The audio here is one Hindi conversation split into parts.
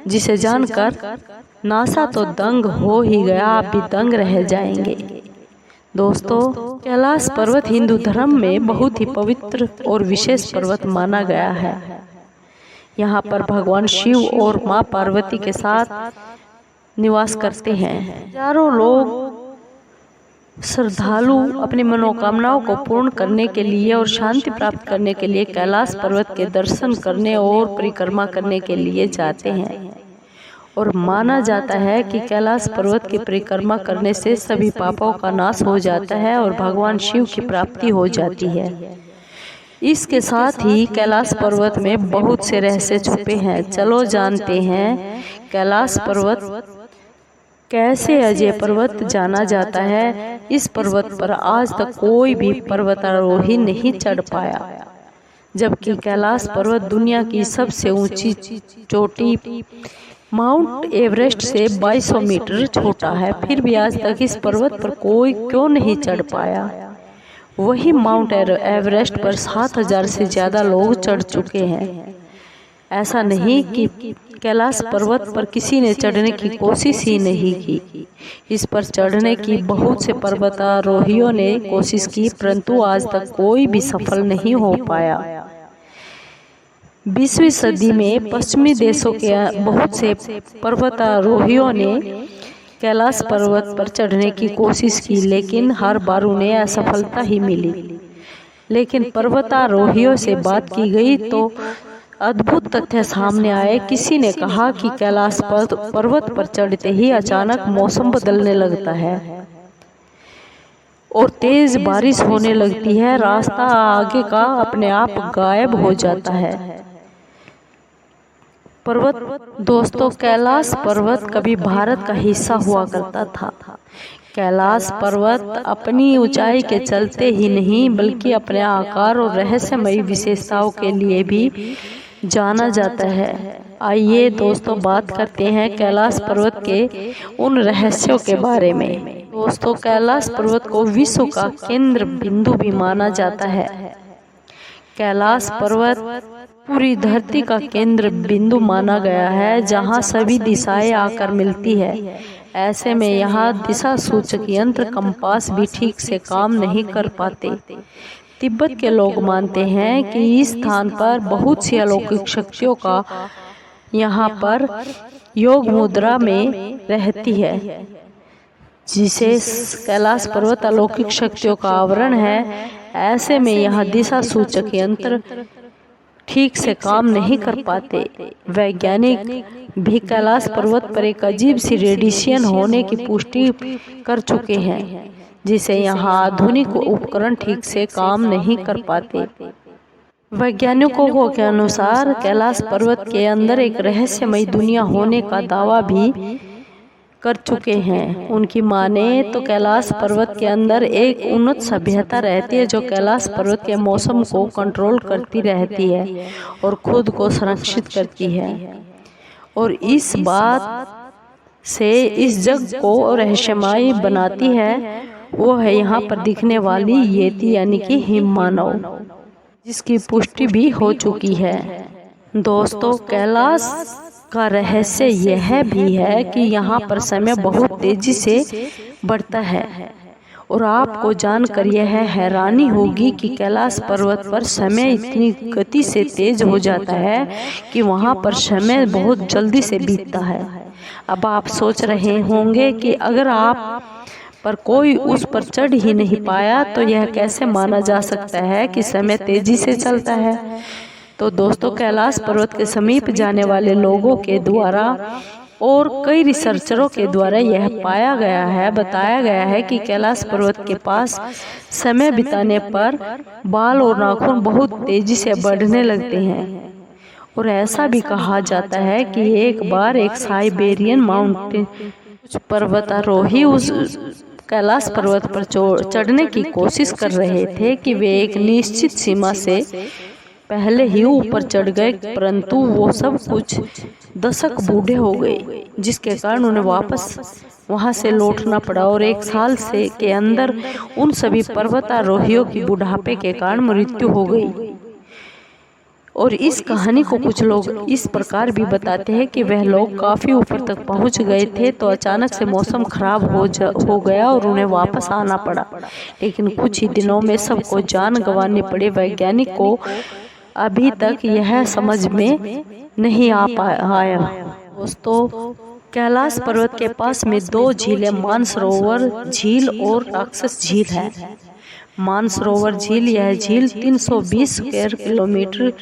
जिसे जानकर नासा तो दंग हो ही गया, आप भी दंग रह जाएंगे। दोस्तों, कैलाश पर्वत हिंदू धर्म में बहुत ही पवित्र और विशेष पर्वत माना गया है। यहाँ पर भगवान शिव और माँ पार्वती के साथ निवास करते हैं। हजारों लोग श्रद्धालु अपनी मनोकामनाओं को पूर्ण करने के लिए और शांति प्राप्त करने के लिए कैलाश पर्वत के दर्शन करने और परिक्रमा करने के लिए जाते हैं। और माना जाता है कि कैलाश पर्वत की परिक्रमा करने से सभी पापों का नाश हो जाता है और भगवान शिव की प्राप्ति हो जाती है। इसके साथ ही कैलाश पर्वत में बहुत से रहस्य छुपे हैं। चलो जानते हैं कैलाश पर्वत कैसे अजय पर्वत जाना जाता है। इस पर्वत पर आज तक कोई भी पर्वतारोही नहीं चढ़ पाया, जबकि कैलाश पर्वत दुनिया की सबसे ऊंची चोटी माउंट एवरेस्ट से 2200 मीटर छोटा है। फिर भी आज तक इस पर्वत पर कोई क्यों नहीं चढ़ पाया। वही माउंट एवरेस्ट पर 7000 से ज्यादा लोग चढ़ चुके हैं। ऐसा नहीं कि कैलाश पर्वत पर किसी ने चढ़ने की कोशिश ही नहीं की। इस पर चढ़ने की बहुत से पर्वतारोहियों ने कोशिश की, परंतु आज तक कोई भी सफल नहीं हो पाया। 20वीं सदी में पश्चिमी देशों के बहुत से पर्वतारोहियों ने कैलाश पर्वत पर चढ़ने की कोशिश की, लेकिन हर बार उन्हें असफलता ही मिली। लेकिन पर्वतारोहियों से बात की गई तो अद्भुत तथ्य सामने आए। किसी ने कहा कि कैलाश पर्वत पर चढ़ते ही अचानक मौसम बदलने लगता है और तेज बारिश होने लगती है। रास्ता आगे का अपने आप गायब हो जाता है। दोस्तों, कैलाश पर्वत कभी भारत का हिस्सा हुआ करता था। कैलाश पर्वत अपनी ऊंचाई के चलते ही नहीं बल्कि अपने आकार और रहस्यमयी विशेषताओं के लिए भी जाना जाता है। आइए दोस्तों, बात करते हैं कैलाश पर्वत के उन रहस्यों के बारे में। दोस्तों, कैलाश पर्वत को विश्व का केंद्र बिंदु भी माना जाता है। कैलाश पर्वत पूरी धरती का केंद्र बिंदु माना गया है, जहां सभी दिशाएं आकर मिलती है। ऐसे में यहाँ दिशा सूचक यंत्र कंपास भी ठीक से काम नहीं कर पाते। तिब्बत के लोग मानते हैं कि इस स्थान पर बहुत सी अलौकिक शक्तियों का यहाँ पर योग मुद्रा में रहती है, जिसे कैलाश पर्वत अलौकिक शक्तियों का आवरण है। ऐसे में यहाँ दिशा सूचक यंत्र ठीक से काम नहीं कर पाते। वैज्ञानिक भी कैलाश पर्वत पर एक अजीब सी रेडिएशन होने की पुष्टि कर चुके हैं, जिसे यहाँ आधुनिक उपकरण ठीक से काम नहीं कर पाते। वैज्ञानिकों के अनुसार कैलाश पर्वत के अंदर एक रहस्यमयी दुनिया होने का दावा भी कर चुके हैं। उनकी माने तो कैलाश पर्वत के अंदर एक उन्नत सभ्यता रहती है, जो कैलाश पर्वत के मौसम को कंट्रोल करती रहती है और खुद को संरक्षित करती है। और इस बात से इस जग को रहस्यमयी बनाती है वो है यहाँ पर दिखने वाली येती यानी कि हिम मानव, जिसकी पुष्टि भी हो चुकी है। दोस्तों, कैलाश का रहस्य यह भी है कि यहाँ पर समय बहुत तेजी से बढ़ता है और आपको जानकर यह हैरानी होगी कि कैलाश पर्वत पर समय इतनी गति से तेज हो जाता है कि वहाँ पर समय बहुत जल्दी से बीतता है। अब आप सोच रहे होंगे कि अगर आप पर कोई उस पर चढ़ ही नहीं पाया तो यह कैसे माना जा सकता है कि समय तेजी से चलता है। तो दोस्तों, कैलाश पर्वत के समीप जाने वाले लोगों के द्वारा और कई रिसर्चरों के द्वारा यह बताया गया है कि कैलाश पर्वत के पास समय बिताने पर बाल और नाखून बहुत तेजी से बढ़ने लगते हैं। और ऐसा भी कहा जाता है कि एक बार एक साइबेरियन माउंटेन पर्वतारोही उस कैलाश पर्वत पर चढ़ने की कोशिश कर रहे थे कि वे एक निश्चित सीमा से पहले ही ऊपर चढ़ गए, परंतु वो सब कुछ दशक बूढ़े हो गए, जिसके कारण उन्हें वापस वहां से लौटना पड़ा और 1 साल के अंदर उन सभी पर्वतारोहियों की बुढ़ापे के कारण मृत्यु हो गई। और इस कहानी को कुछ लोग इस प्रकार भी बताते हैं कि वह लोग काफी ऊपर तक पहुंच गए थे तो अचानक से मौसम खराब हो गया और उन्हें वापस आना पड़ा। लेकिन कुछ ही दिनों में सबको जान गंवानी पड़ी। वैज्ञानिक को अभी तक यह समझ में नहीं आया। दोस्तों, कैलाश पर्वत के पास में दो झीलें मानसरोवर झील और राक्षस झील है। मानसरोवर झील, यह झील 320 स्क्वायर किलोमीटर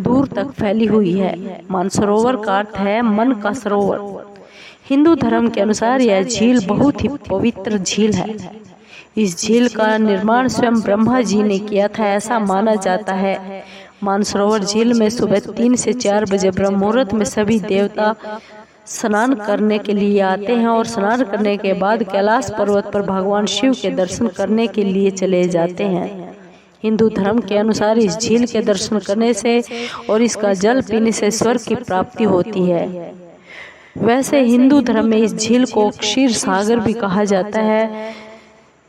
दूर तक फैली हुई है। मानसरोवर का अर्थ है मन का सरोवर। हिंदू धर्म के अनुसार यह झील बहुत ही पवित्र झील है। इस झील का निर्माण स्वयं ब्रह्मा जी ने किया था, ऐसा माना जाता है। मानसरोवर झील में सुबह 3 से 4 बजे ब्रह्म मुहूर्त में सभी देवता स्नान करने के लिए आते हैं और स्नान करने के बाद कैलाश पर्वत पर भगवान शिव के दर्शन करने के लिए चले जाते हैं। हिंदू धर्म के अनुसार इस झील के दर्शन करने से और इसका जल पीने से स्वर्ग की प्राप्ति होती है। वैसे हिंदू धर्म में इस झील को क्षीर सागर भी कहा जाता है,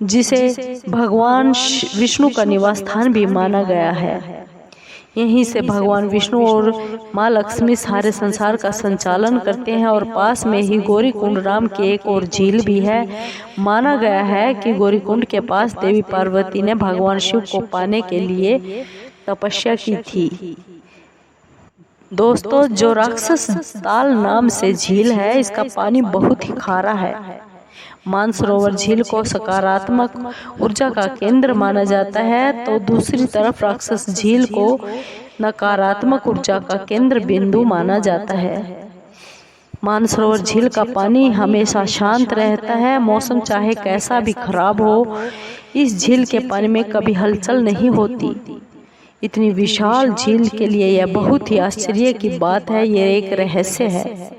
जिसे भगवान विष्णु का निवास स्थान भी माना गया है। यहीं से भगवान विष्णु और माँ लक्ष्मी सारे संसार का संचालन करते हैं। और पास में ही गौरीकुंड नाम की एक और झील भी है। माना गया है कि गौरीकुंड के पास देवी पार्वती ने भगवान शिव को पाने के लिए तपस्या की थी। दोस्तों, जो राक्षस ताल नाम से झील है, इसका पानी बहुत ही खारा है। मानसरोवर झील को सकारात्मक ऊर्जा का केंद्र माना जाता है, तो दूसरी तरफ राक्षस झील को नकारात्मक ऊर्जा का केंद्र बिंदु माना जाता है। मानसरोवर झील का पानी हमेशा शांत रहता है, मौसम चाहे कैसा भी खराब हो, इस झील के पानी में कभी हलचल नहीं होती। इतनी विशाल झील के लिए यह बहुत ही आश्चर्य की बात है, यह एक रहस्य है।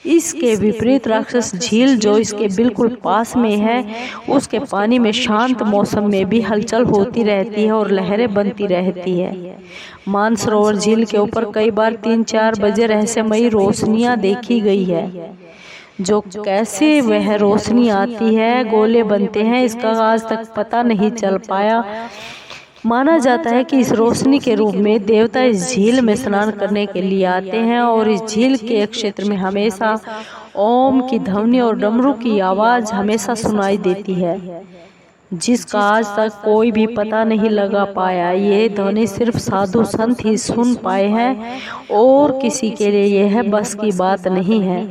इसके विपरीत राक्षस झील जो इसके बिल्कुल पास में है, उसके पानी में शांत मौसम में भी हलचल होती रहती है और लहरें बनती रहती है। मानसरोवर झील के ऊपर कई बार 3-4 बजे रहस्यमयी रोशनियां देखी गई है। जो कैसे वह रोशनी आती है, गोले बनते हैं, इसका आज तक पता नहीं चल पाया। माना जाता है कि इस रोशनी के रूप में देवता इस झील में स्नान करने के लिए आते हैं और इस झील के क्षेत्र में हमेशा ओम की ध्वनि और डमरू की आवाज हमेशा सुनाई देती है, जिसका आज तक कोई भी पता नहीं लगा पाया। ये ध्वनि सिर्फ साधु संत ही सुन पाए हैं और किसी के लिए यह बस की बात नहीं है।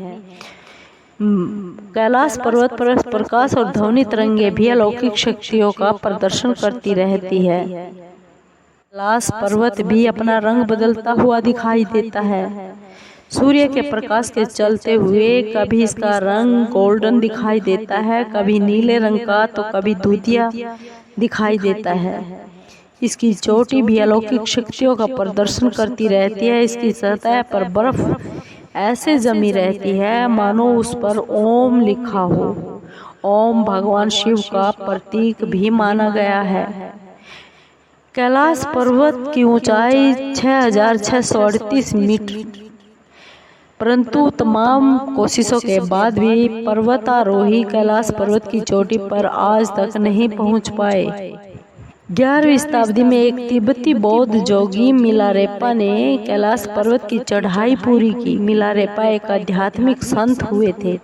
कैलाश पर्वत पर प्रकाश और ध्वनि तरंगे भी अलौकिक शक्तियों का प्रदर्शन करती रहती है। कैलाश पर्वत भी अपना रंग बदलता हुआ दिखाई देता है। सूर्य के प्रकाश के चलते हुए कभी इसका रंग गोल्डन दिखाई देता है, कभी नीले रंग का, तो कभी दूधिया दिखाई देता है। इसकी चोटी भी अलौकिक शक्तियों का प्रदर्शन करती रहती है। इसकी सतह पर बर्फ ऐसे जमी रहती है मानो उस पर ओम लिखा हो। ओम भगवान शिव का प्रतीक भी माना गया है। कैलाश पर्वत की ऊंचाई 6638 मीटर, परंतु तमाम कोशिशों के बाद भी पर्वतारोही कैलाश पर्वत की चोटी पर आज तक नहीं पहुंच पाए। 11वीं शताब्दी में एक तिब्बती बौद्ध जोगी मिलारेपा ने कैलाश पर्वत की चढ़ाई पूरी की। मिलारेपा एक आध्यात्मिक संत हुए थे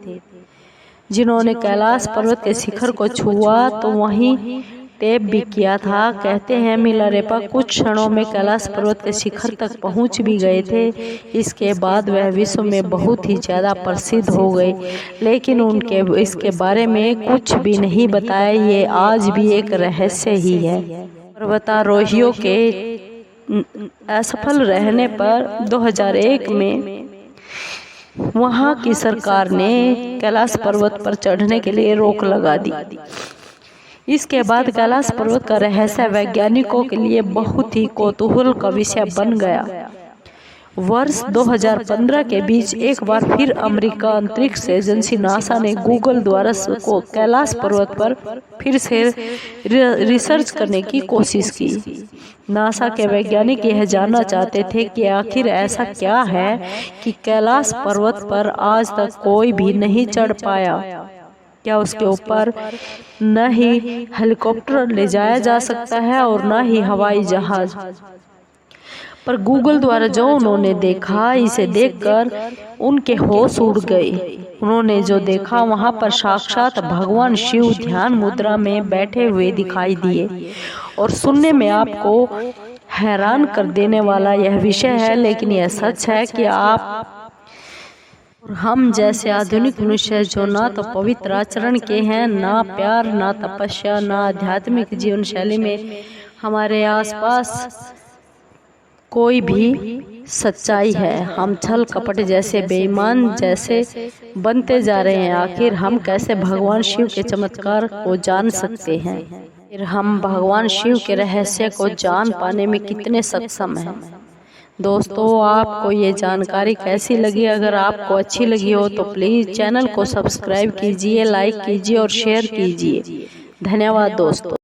जिन्होंने कैलाश पर्वत के शिखर को छुआ तो वहीं टेप भी किया था। कहते हैं मिलारेपा कुछ क्षणों में कैलाश पर्वत के शिखर तक पहुंच भी गए थे। इसके बाद वह विश्व में बहुत ही ज्यादा प्रसिद्ध हो गए, लेकिन उनके इसके बारे में कुछ भी नहीं बताया। ये आज भी एक रहस्य ही है। पर्वतारोहियों के असफल रहने पर 2001 में वहां की सरकार ने कैलाश पर्वत पर चढ़ने के लिए रोक लगा दी। इसके बाद कैलाश पर्वत का रहस्य वैज्ञानिकों के लिए बहुत ही कौतूहल का विषय बन गया। वर्ष 2015 के बीच एक बार फिर अमेरिका अंतरिक्ष एजेंसी नासा ने गूगल द्वारा को कैलाश पर्वत पर फिर से रिसर्च करने की कोशिश की। नासा के वैज्ञानिक यह जानना चाहते थे कि आखिर ऐसा क्या है कि कैलाश पर्वत पर आज तक कोई भी नहीं चढ़ पाया। क्या उसके ऊपर न ही हेलीकॉप्टर ले जाया जा सकता है और न ही हवाई जहाज। पर गूगल द्वारा जो उन्होंने देखा, इसे देखकर उनके होश उड़ गए। उन्होंने जो देखा वहां पर साक्षात भगवान शिव ध्यान मुद्रा में बैठे हुए दिखाई दिए। और सुनने में आपको हैरान कर देने वाला यह विषय है, लेकिन यह सच है कि आप और हम जैसे आधुनिक मनुष्य जो ना तो पवित्र आचरण के हैं, ना प्यार, ना तपस्या, ना आध्यात्मिक जीवन शैली में हमारे आसपास कोई भी सच्चाई है। हम छल कपट जैसे बेईमान जैसे बनते जा रहे हैं। आखिर हम कैसे भगवान शिव के चमत्कार को जान सकते हैं? फिर हम भगवान शिव के रहस्य को जान पाने में कितने सक्षम हैं? दोस्तों, आपको ये जानकारी कैसी लगी? अगर आपको अच्छी लगी हो तो प्लीज़ चैनल को सब्सक्राइब कीजिए, लाइक कीजिए और शेयर कीजिए। धन्यवाद दोस्तों।